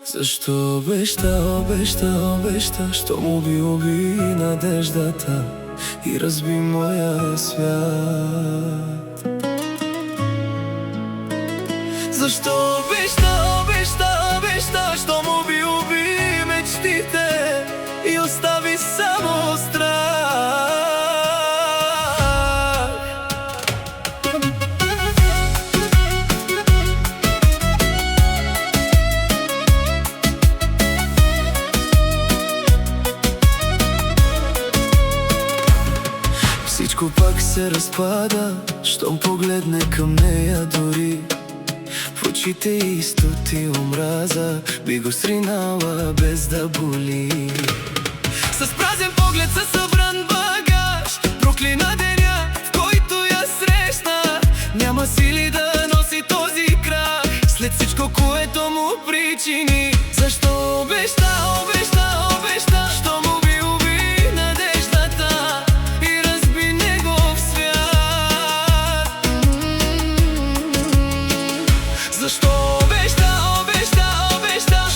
Защо обеща, що уби надеждата и разби моя свят? Защо обеща, що уби мечтите и остави само страх? Всичко пак се разпада, щом погледне към нея дори. В очите й стути омраза, би го сринала без да боли. С празен поглед, със събран багаж, проклина деня, в който я срещна. Няма сили да носи този крах, след всичко, което му причини. Защо обеща, що му уби надеждата и разби негов свят? Защо обеща,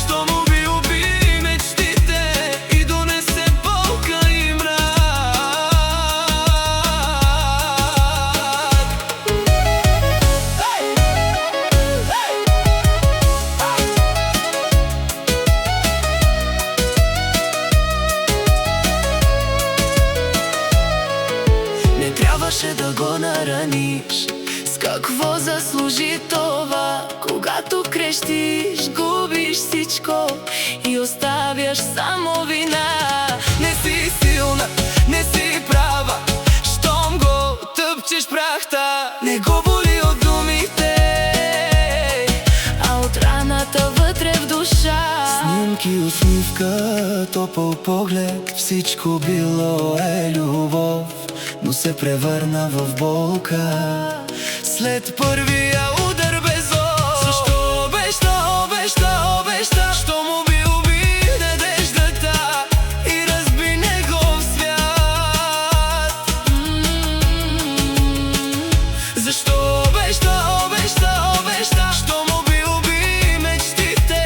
що му уби мечтите и донесе болка и мрак? Не трябваше да го нараниш. С какво заслужи това? Когато крещиш, губиш всичко и оставяш само вина. Не си силна, не си права, щом го тъпчеш прахта. Не го боли от думите, а от раната вътре в душа. Снимки, усмивка, топъл поглед, всичко било е любов, но се превърна в болка след първия удар без зов. Защо обеща, що му уби надеждата и разби негов свят? Защо обеща, що му уби мечтите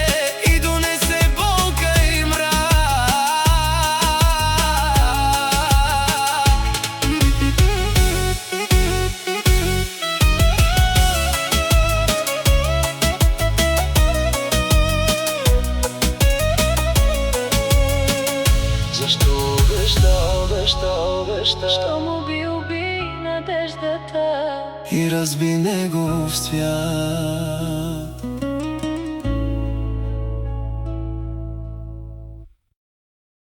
и донесе болка и мрак? Защо обеща, що му уби надеждата и разби негов свят?